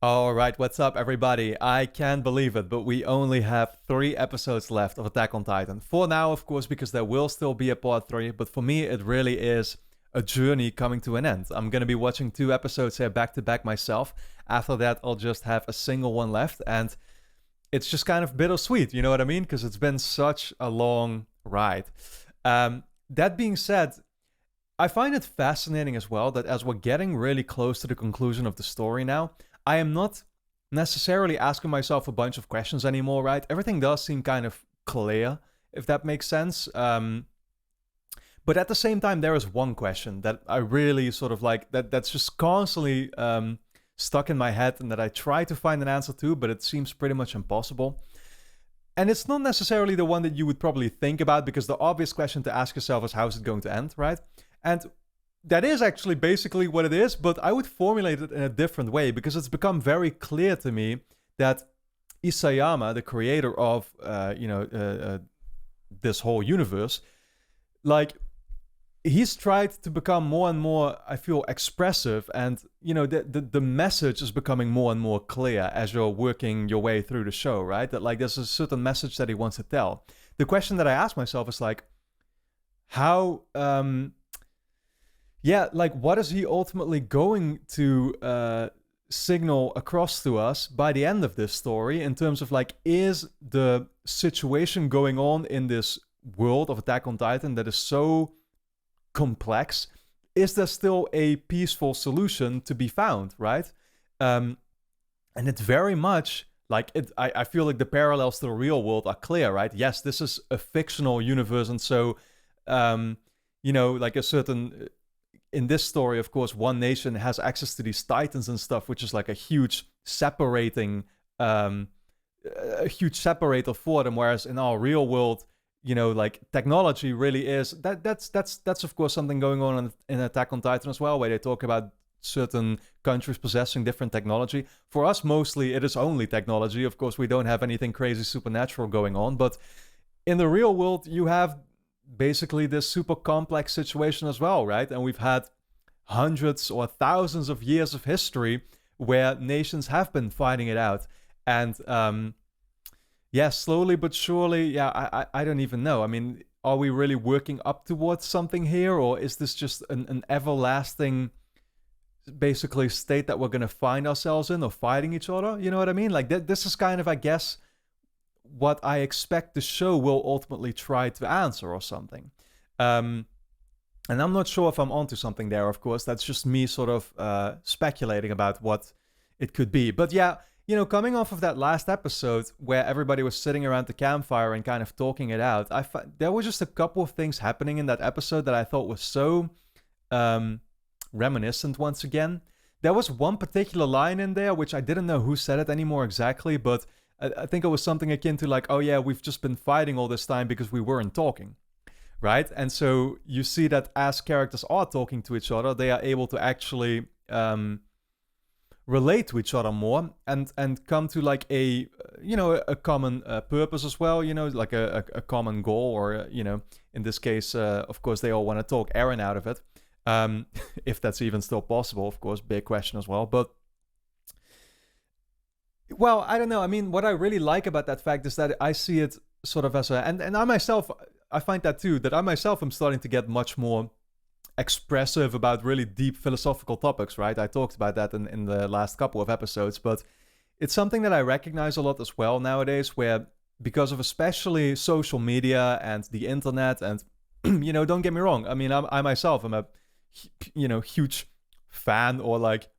All right, what's up, everybody? I can't believe it, but we only have 3 episodes left of Attack on Titan. For now, of course, because there will still be a part 3, but for me, it really is a journey coming to an end. I'm going to be watching 2 episodes here back to back myself. After that, I'll just have a single one left, and it's just kind of bittersweet, you know what I mean? Because it's been such a long ride. That being said, I find it fascinating as well that as we're getting really close to the conclusion of the story now, I am not necessarily asking myself a bunch of questions anymore, right? Everything does seem kind of clear, if that makes sense. But at the same time, there is one question that I really sort of like, that's just constantly stuck in my head and that I try to find an answer to, but it seems pretty much impossible. And it's not necessarily the one that you would probably think about, because the obvious question to ask yourself is, how is it going to end, right? And that is actually basically what it is, but I would formulate it in a different way, because it's become very clear to me that Isayama, the creator of this whole universe, like, he's tried to become more and more, I feel, expressive, and the message is becoming more and more clear as you're working your way through the show, right? That, like, there's a certain message that he wants to tell. The question that I ask myself is, like, how what is he ultimately going to signal across to us by the end of this story, in terms of, like, is the situation going on in this world of Attack on Titan that is so complex, is there still a peaceful solution to be found, right? And it's very much like I feel like the parallels to the real world are clear, right? Yes, this is a fictional universe, and so like a certain, in this story, of course, one nation has access to these titans and stuff, which is like a huge separating, a huge separator for them. Whereas in our real world, like, technology really is that's of course something going on in Attack on Titan as well, where they talk about certain countries possessing different technology. For us, mostly it is only technology. Of course, we don't have anything crazy supernatural going on, but in the real world, you have basically this super complex situation as well, right? And we've had hundreds or thousands of years of history where nations have been fighting it out. And slowly but surely, I don't even know. I mean, are we really working up towards something here, or is this just an everlasting, basically, state that we're going to find ourselves in, or fighting each other? You know what I mean? Like, this is kind of, I guess, what I expect the show will ultimately try to answer, or something. And I'm not sure if I'm onto something there, of course. That's just me sort of speculating about what it could be. But yeah, coming off of that last episode where everybody was sitting around the campfire and kind of talking it out, there were just a couple of things happening in that episode that I thought was so reminiscent once again. There was one particular line in there, which I didn't know who said it anymore exactly, but I think it was something akin to, like, oh yeah, we've just been fighting all this time because we weren't talking, right? And so you see that as characters are talking to each other, they are able to actually relate to each other more, and come to, like, a common purpose as well, like a common goal, or in this case, of course, they all want to talk Eren out of it, if that's even still possible, of course, big question as well. But, well, I don't know. I mean, what I really like about that fact is that I see it sort of as and I myself, I find that too, that I myself am starting to get much more expressive about really deep philosophical topics, right? I talked about that in the last couple of episodes, but it's something that I recognize a lot as well nowadays, where, because of especially social media and the internet, and don't get me wrong, I mean, I myself am a huge fan, or, like,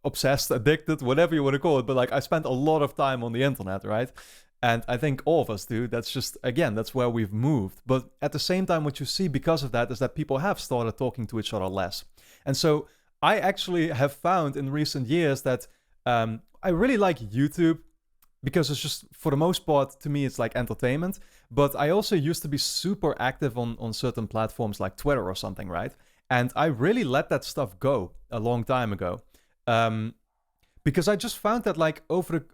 obsessed, addicted, whatever you want to call it, but, like, I spent a lot of time on the internet, right? And I think all of us do. That's just, again, that's where we've moved. But at the same time, what you see because of that is that people have started talking to each other less. And so I actually have found in recent years that I really like YouTube, because it's just, for the most part, to me, it's like entertainment. But I also used to be super active on certain platforms like Twitter or something, right? And I really let that stuff go a long time ago. because I just found that like over the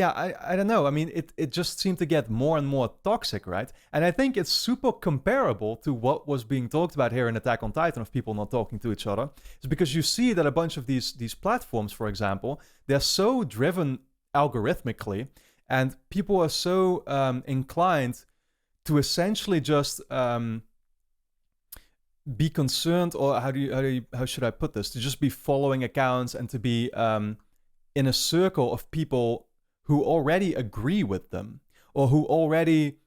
I don't know. I mean, it just seemed to get more and more toxic, right? And I think it's super comparable to what was being talked about here in Attack on Titan of people not talking to each other. It's because you see that a bunch of these platforms, for example, they're so driven algorithmically, and people are so inclined to essentially just be concerned, or how should I put this? To just be following accounts and to be in a circle of people who already agree with them or who already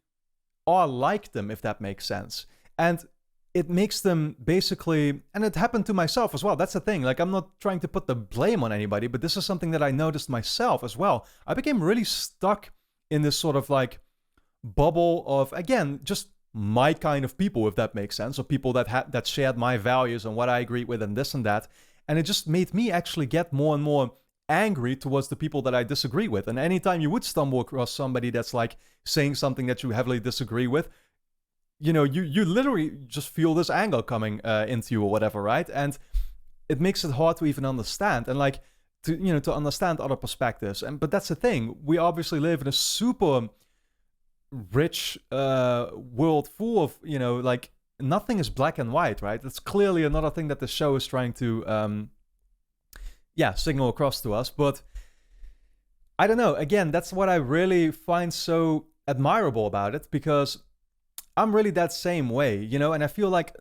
are like them, if that makes sense. And it makes them basically, and it happened to myself as well. That's the thing. Like, I'm not trying to put the blame on anybody, but this is something that I noticed myself as well. I became really stuck in this sort of like bubble of, again, just my kind of people, if that makes sense, or people that shared my values and what I agreed with and this and that. And it just made me actually get more and more angry towards the people that I disagree with. And anytime you would stumble across somebody that's like saying something that you heavily disagree with, you know, you literally just feel this anger coming into you or whatever, right? And it makes it hard to even understand and like to understand other perspectives. But that's the thing. We obviously live in a super rich world full of, like nothing is black and white, right? That's clearly another thing that the show is trying to signal across to us. But I don't know, again, that's what I really find so admirable about it, because I'm really that same way, and I feel like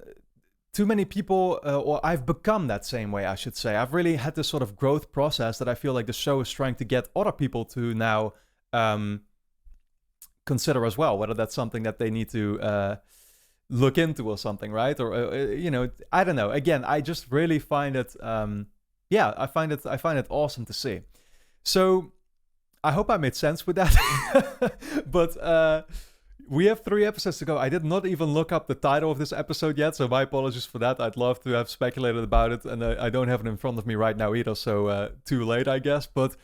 too many people, or I've become that same way, I should say. I've really had this sort of growth process that I feel like the show is trying to get other people to now consider as well, whether that's something that they need to look into or something, right? Or I don't know. Again, I just really find it I find it awesome to see. So I hope I made sense with that. But we have 3 episodes to go. I did not even look up the title of this episode yet, so my apologies for that. I'd love to have speculated about it, and I don't have it in front of me right now either, so too late, I guess. But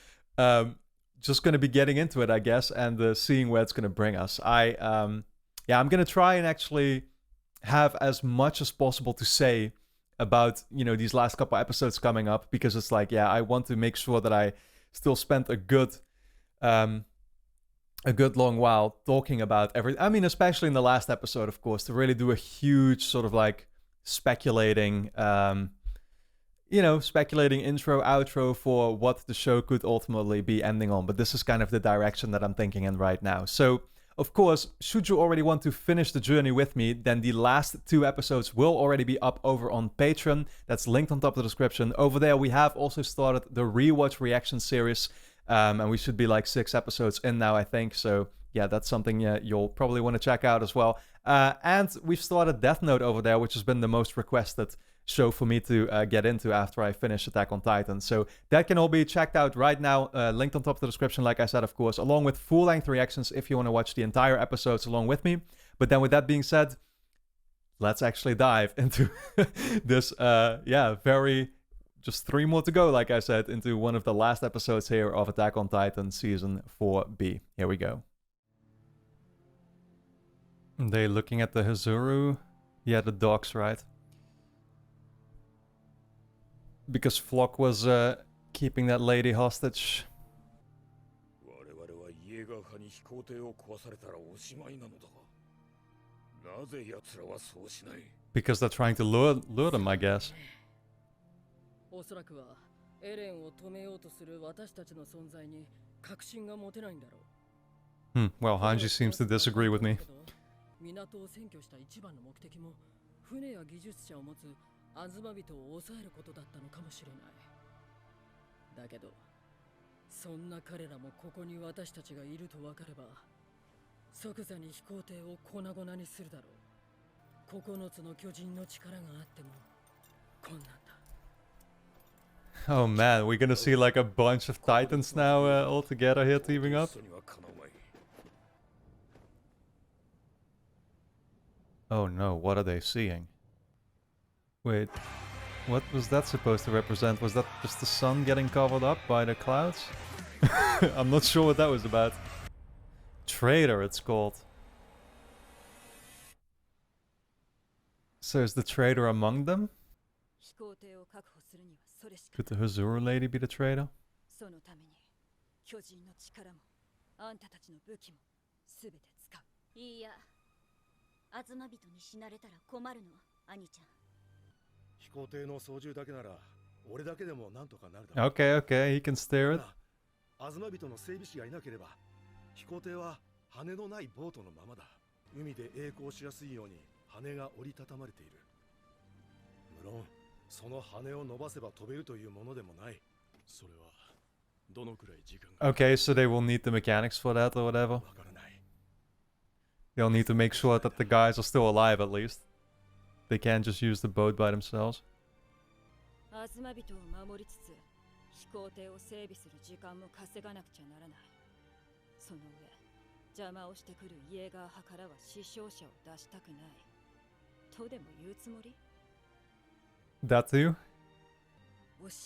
just going to be getting into it, I guess, and seeing where it's going to bring us. I'm going to try and actually have as much as possible to say about, these last couple episodes coming up, because it's like, I want to make sure that I still spend a good long while talking about everything. I mean, especially in the last episode, of course, to really do a huge sort of like speculating intro, outro for what the show could ultimately be ending on. But this is kind of the direction that I'm thinking in right now. So, of course, should you already want to finish the journey with me, then the last 2 episodes will already be up over on Patreon. That's linked on top of the description. Over there, we have also started the rewatch reaction series. And we should be like 6 episodes in now, I think. So, that's something you'll probably want to check out as well. And we've started Death Note over there, which has been the most requested show for me to get into after I finish Attack on Titan. So that can all be checked out right now, linked on top of the description, like I said, of course, along with full-length reactions if you want to watch the entire episodes along with me. But then with that being said, let's actually dive into this, just 3 more to go, like I said, into one of the last episodes here of Attack on Titan Season 4B. Here we go. Are they looking at the Hazuru? Yeah, the dogs, right? Because Flock was keeping that lady hostage. Because they're trying to lure them, I guess. Well, Hanji seems to disagree with me. アズマ人を抑えることだったのかもしれない。だけど、そんな彼らもここに私たちがいると分かれば、即座に飛行艇を粉々にするだろう。9つの巨人の力があっても困難だ。Oh man, we're gonna see like a bunch of titans now all together here teaming up. Oh no, what are they seeing? Wait, what was that supposed to represent? Was that just the sun getting covered up by the clouds? I'm not sure what that was about. Traitor, it's called. So is the traitor among them? Could the Hazuru lady be the traitor? そのために巨人の力もあんたたちの武器もすべて使う。いいや、東人に死なれたら困るの、兄ちゃん。飛行艇の操縦だけなら俺だけでもなんとかなるだろう。 Okay, okay, he can steer it. 東人の整備士がいなければ飛行艇は羽のないボートのままだ。海で曳航しやすいように羽が折りたたまれている。無論その羽を伸ばせば飛べるというものでもない。それはどのくらい時間が。 Okay, so they will need the mechanics for that or whatever. わからない。 They'll need to make sure that the guys are still alive at least. They can't just use the boat by themselves. 東人を守りつつ飛行艇を整備する時間も稼がなくちゃならない。その上邪魔をしてくるイエーガー派からは死傷者を出したくないとでも言うつもり？ That too? 教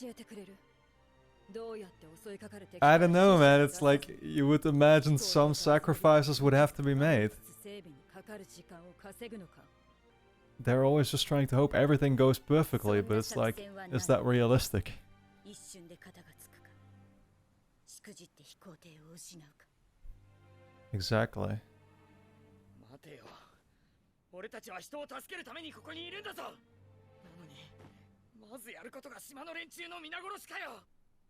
えてくれる？どうやって襲いかかる敵？ I don't know, man. It's like you would imagine some sacrifices would have to be made. 整備にかかる時間を稼ぐのか？ They're always just trying to hope everything goes perfectly, but it's like, is that realistic? 一瞬で肩がつくか、しくじって飛行艇を失うか。 Exactly. 待てよ。俺たちは人を助けるためにここにいるんだぞ。なのに、まずやることが島の連中の皆殺しかよ。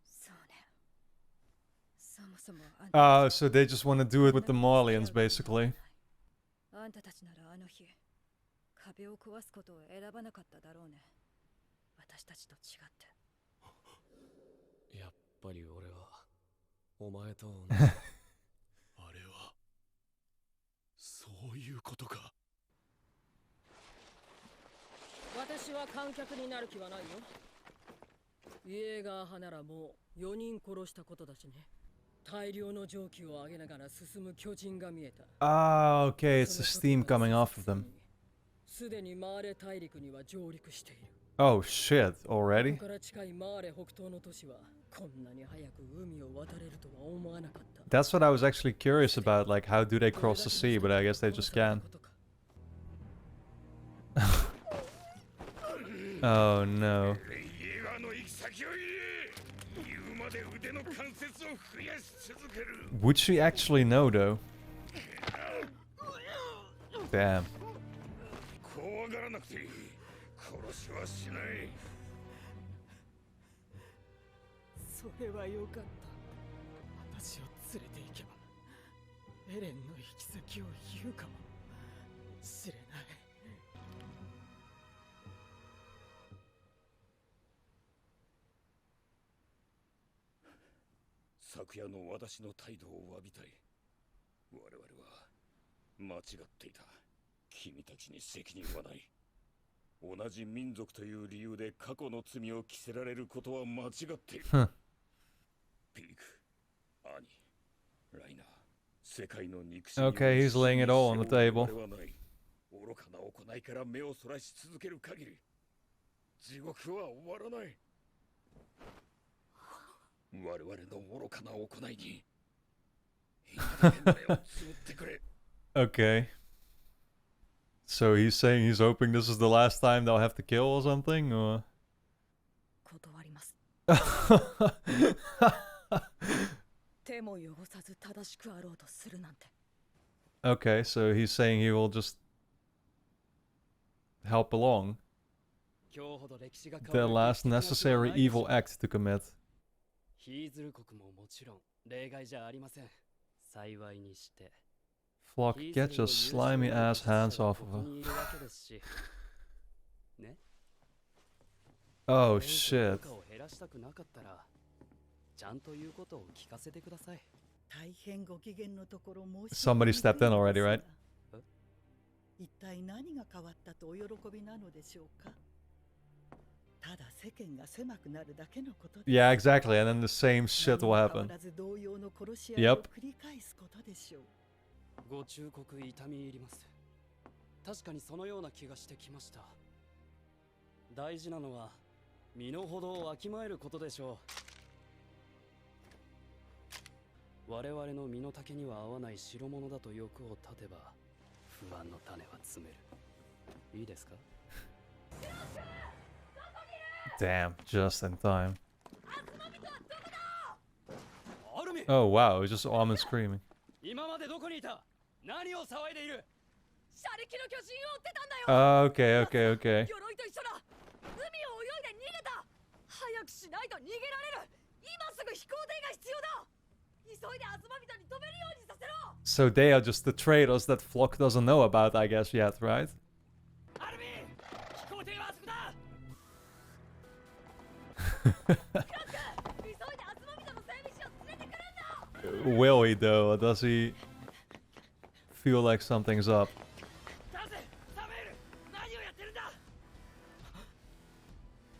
そうね。そもそもあんた So they just want to do it with the Malians, basically. あんたたちならあの日、壁を壊すことを選ばなかっただろうね。私たちと違って。やっぱり俺はお前と同じ。あれはそういうことか。私は観客になる気はないよ。イエーガー派ならもう4人殺したことだしね。大量の蒸気を上げながら進む巨人が見えた。Ah, okay, it's the steam coming off of them. すでにマーレ大陸には上陸している。 Oh shit, こ already? こから近いマーレ北東の都市はこんなに早く海を渡れるとは思わなかった。 That's what I was actually curious about, like how do they cross the sea, but I guess they just can. Oh no. Would she actually know though? Damn. 怖がらなくていい。殺しはしない。それはよかった。私を連れて行けばエレンの行き先を言うかもしれない。昨夜の私の態度を詫びたい。我々は間違っていた。君たちに責任はない。同じ民族という理由で過去の罪を着せられることは間違っている。ピーク、アニ、ライナー、世界の憎しみを Okay, he's laying it all on the table. 愚かな行いから目をそらし続ける限り地獄は終わらない。我々の愚かな行いに目をつぶってくれ。Okay. So he's saying he's hoping this is the last time they'll have to kill or something, or? 断ります。手も汚さず正しくあろうとするなんて。 Okay, so he's saying he will just help along. The last necessary evil act to commit. ヒーズル国ももちろん例外じゃありません。幸いにして。 Flock, get your slimy ass hands off of her. Oh shit. Somebody stepped in already, right? 一体何が変わったとお喜びなのでしょうか。ただ世間が狭くなるだけのことです。 Yeah, exactly, and then the same shit will happen. 同様の殺し合いを繰り返すことでしょう。ご忠告痛み入ります。確かにそのような気がしてきました。大事なのは身の程をわきまえることでしょう。我々の身の丈には合わない代物だと欲を立てば不安の種は詰める。いいですか？ Damn, just in time. Oh wow, it's just Armin screaming. 今までどこにいた？何を騒いでいる？車力の巨人を追ってたんだよ。 Okay, okay, okay. 鎧と一緒だ。海を泳いで逃げた。早くしないと逃げられる。今すぐ飛行艇が必要だ。急いでアズマビトに止めるようにさせろ。 So they are just the traitors that Flock doesn't know about, I guess, yet, right? アルミン、飛行艇はあそこだ。クラック、急いでアズマビトの整備士を連れてくるんだ。 Will he though, or does he feel like something's up? タセ、サメール、何をやってるんだ。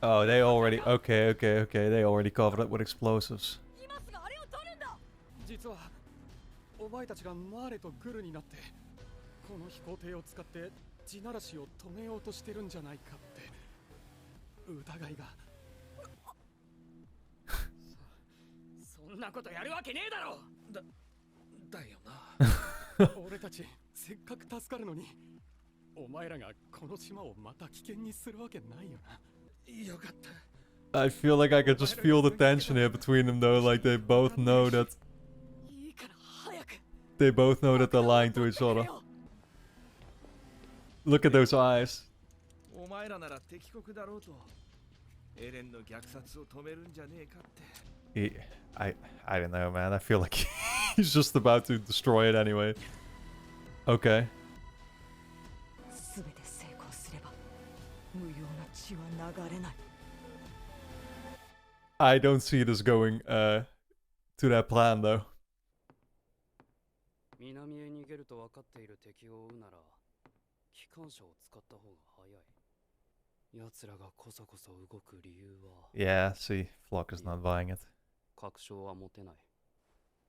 Oh, they already... Okay, okay, okay. They already covered it with explosives. 今すぐあれを取るんだ。実はお前たちがマーレとグルになってこの飛行艇を使って地ならしを止めようとしてるんじゃないかって疑いが。そんなことやるわけねえだろ。だよな。俺たちせっかく助かるのにお前らがこの島をまた危険にするわけないよな。よかった。 I feel like I could just feel the tension here between them though, like they both know that... いいから早く。 They both know that they're lying to each other. Look at those eyes. お前らなら敵国だろうとエレンの虐殺を止めるんじゃねえかって I don't know, man. I feel like he's just about to destroy it anyway. Okay. すべて成功すれば無用な血は流れない。 I don't see this going to that plan though. 南へ逃げると分かっている敵を追うなら機関車を使った方が早い。奴らがこそこそ動く理由は Yeah, see, Flock is not buying it. 確証は持てない。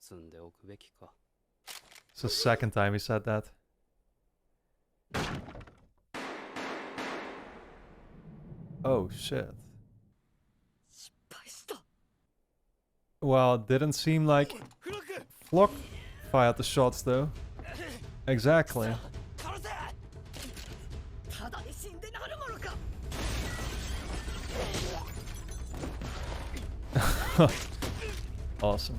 積んでおくべきか。 It's the second time he said that. Oh shit. 失敗した。 Well, it didn't seem like Flock fired the shots though. Exactly. ただで死んでなるものか。 Awesome.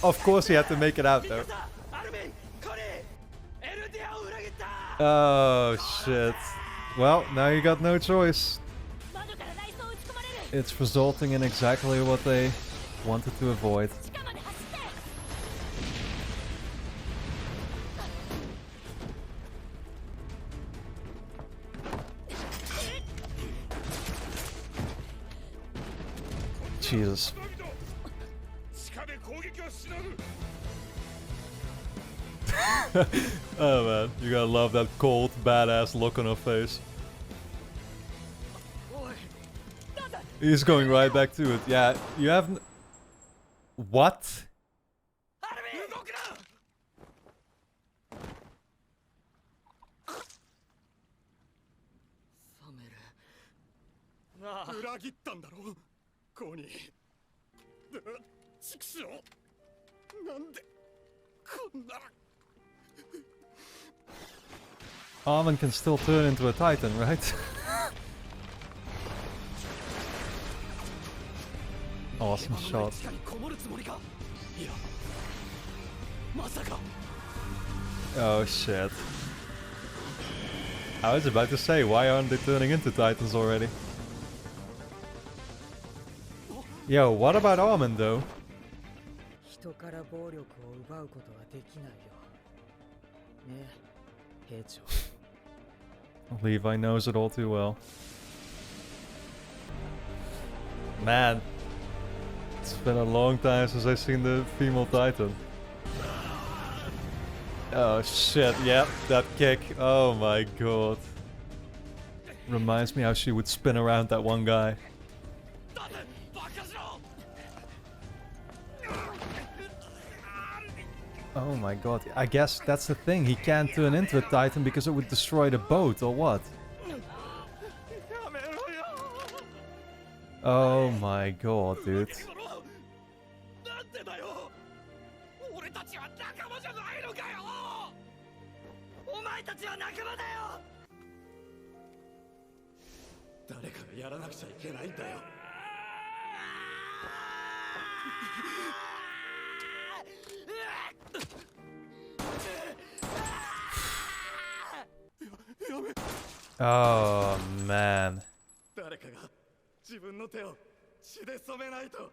Of course he had to make it out though. Oh shit. Well, now you got no choice. It's resulting in exactly what they wanted to avoid. Jesus. Oh man, you gotta love that cold, badass look on her face. He's going right back to it. Yeah, you haven't... What? Armin can still turn into a titan, right? Awesome shot. Oh shit. I was about to say, why aren't they turning into titans already? Yo, what about Armin though? Levi knows it all too well. Man, it's been a long time since I've seen the female titan. Oh shit, yep, that kick. Oh my god. Reminds me how she would spin around that one guy. Oh my god, I guess that's the thing, he can't turn into a titan because it would destroy the boat, or what? Oh my god, dude. Oh man. 誰かが自分の手を血で染めないと。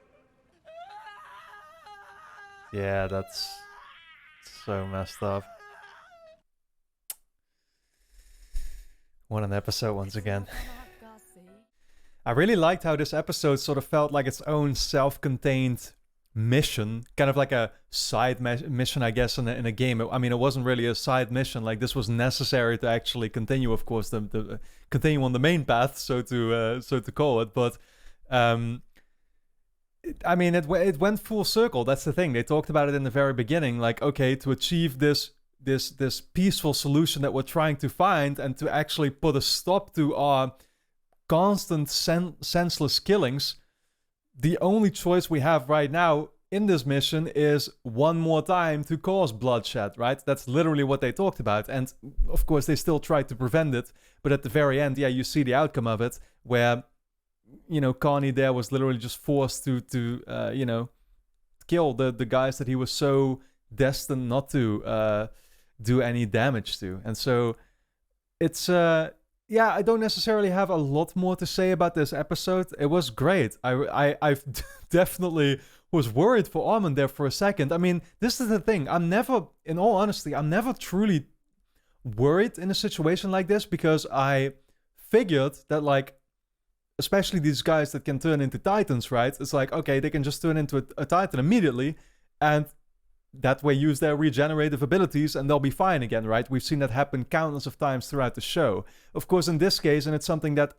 Yeah, that's so messed up. What an episode once again. I really liked how this episode sort of felt like its own self-contained mission, kind of like a side mission, I guess, in a game. I mean, it wasn't really a side mission. Like, this was necessary to actually continue, of course, the continue on the main path, so to call it. But I mean, it went full circle. That's the thing. They talked about it in the very beginning. Like, okay, to achieve this peaceful solution that we're trying to find, and to actually put a stop to our constant senseless killings, the only choice we have right now in this mission is one more time to cause bloodshed, right? That's literally what they talked about. And of course, they still tried to prevent it. But at the very end, yeah, you see the outcome of it, where, you know, Connie there was literally just forced to you know, kill the guys that he was so destined not to do any damage to. And so it's yeah, I don't necessarily have a lot more to say about this episode. It was great. I definitely was worried for Armin there for a second. I mean, this is the thing. In all honesty, I'm never truly worried in a situation like this, because I figured that, like, especially these guys that can turn into titans, right? It's like, okay, they can just turn into a titan immediately, and that way use their regenerative abilities and they'll be fine again, right? We've seen that happen countless of times throughout the show. Of course, in this case, and it's something that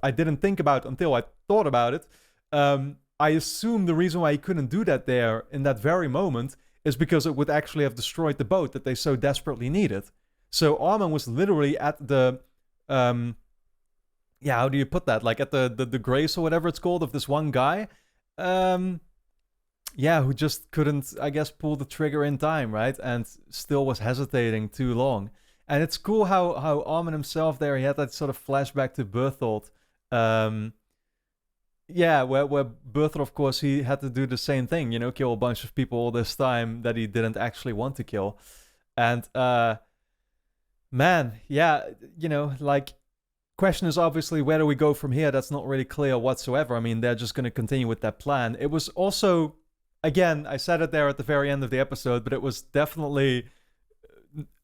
I didn't think about until I thought about it, I assume the reason why he couldn't do that there in that very moment is because it would actually have destroyed the boat that they so desperately needed. So Armin was literally at the yeah, how do you put that? Like at the grace or whatever it's called of this one guy. Yeah, who just couldn't, I guess, pull the trigger in time, right? And still was hesitating too long. And it's cool how Armin himself there, he had that sort of flashback to Berthold. Yeah, where Berthold, of course, he had to do the same thing, you know, kill a bunch of people all this time that he didn't actually want to kill. And, man, yeah, you know, like, question is obviously where do we go from here? That's not really clear whatsoever. I mean, they're just going to continue with that plan. It was also, again, I said it there at the very end of the episode, but it was definitely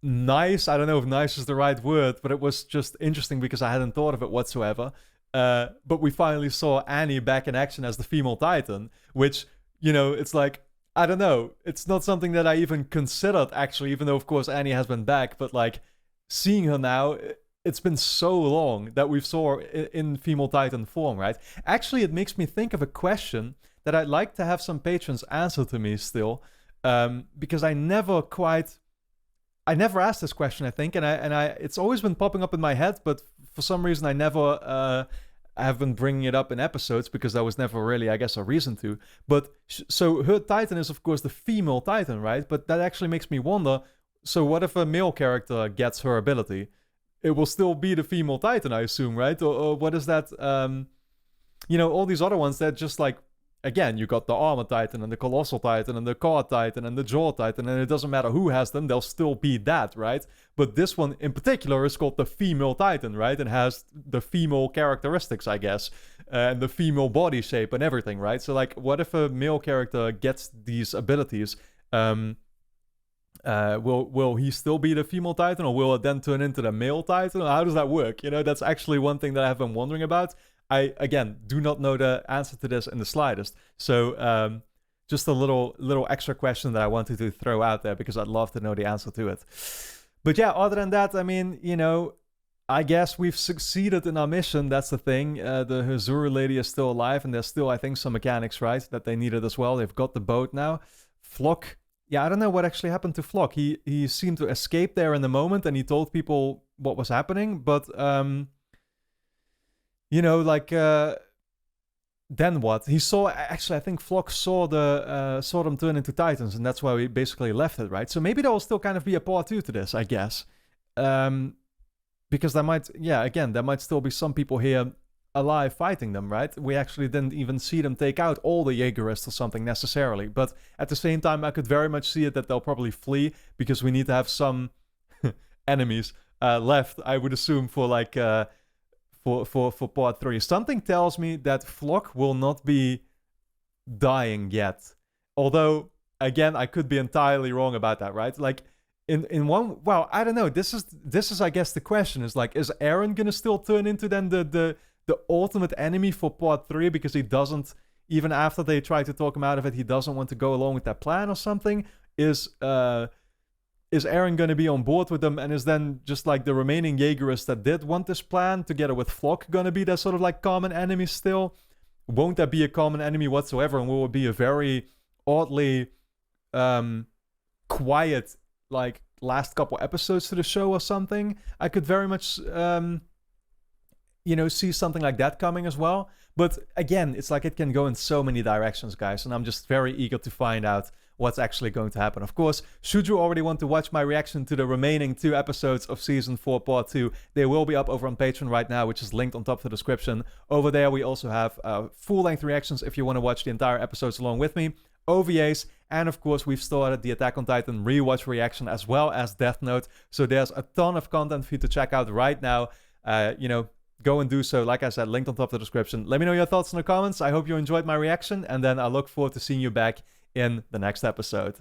nice. I don't know if nice is the right word, but it was just interesting because I hadn't thought of it whatsoever. But we finally saw Annie back in action as the female Titan, which, you know, it's like, I don't know. It's not something that I even considered, actually, even though, of course, Annie has been back. But, like, seeing her now, it's been so long that we've saw her in female Titan form, right? Actually, it makes me think of a question that I'd like to have some patrons answer to me still, because I never asked this question, I think, and I it's always been popping up in my head, but for some reason I never have been bringing it up in episodes because there was never really, I guess, a reason to. But so her Titan is, of course, the female Titan, right? But that actually makes me wonder, so what if a male character gets her ability? It will still be the female Titan, I assume, right? Or what is that? You know, all these other ones that just like, again, you got the Armor Titan and the Colossal Titan and the Card Titan and the Jaw Titan, and it doesn't matter who has them, they'll still be that, right? But this one in particular is called the Female Titan, right? And has the female characteristics, I guess, and the female body shape and everything, right? So, like, what if a male character gets these abilities? Will he still be the female Titan, or will it then turn into the male Titan? How does that work? You know, that's actually one thing that I've been wondering about. I, again, do not know the answer to this in the slightest. So, just a little extra question that I wanted to throw out there because I'd love to know the answer to it. But yeah, other than that, I mean, you know, I guess we've succeeded in our mission. That's the thing. The Hazuru lady is still alive, and there's still, I think, some mechanics, right, that they needed as well. They've got the boat now. Flock. Yeah, I don't know what actually happened to Flock. He seemed to escape there in the moment, and he told people what was happening. But, you know, like, then what? He saw, actually, I think Flock saw them turn into Titans, and that's why we basically left it, right? So maybe there will still kind of be a part 2 to this, I guess. Because there might, yeah, again, there might still be some people here alive fighting them, right? We actually didn't even see them take out all the Jaegerists or something necessarily. But at the same time, I could very much see it that they'll probably flee because we need to have some enemies left, I would assume, for like for part 3. Something tells me that Flock will not be dying yet. Although, again, I could be entirely wrong about that, right? Like, in one, well, I don't know. This is I guess the question is like, is Eren gonna still turn into then the ultimate enemy for part 3 because he doesn't, even after they try to talk him out of it, he doesn't want to go along with that plan or something? Is Eren gonna be on board with them, and is then just like the remaining Jaegerists that did want this plan together with Flock gonna be that sort of like common enemy still? Won't that be a common enemy whatsoever, and will it be a very oddly quiet like last couple episodes to the show or something? I could very much see something like that coming as well. But again, it's like it can go in so many directions, guys, and I'm just very eager to find out what's actually going to happen. Of course, should you already want to watch my reaction to the remaining 2 episodes of Season 4 Part 2, they will be up over on Patreon right now, which is linked on top of the description. Over there, we also have full-length reactions if you want to watch the entire episodes along with me, OVAs, and of course, we've started the Attack on Titan rewatch reaction as well as Death Note. So there's a ton of content for you to check out right now. Go and do so. Like I said, linked on top of the description. Let me know your thoughts in the comments. I hope you enjoyed my reaction, and then I look forward to seeing you back in the next episode.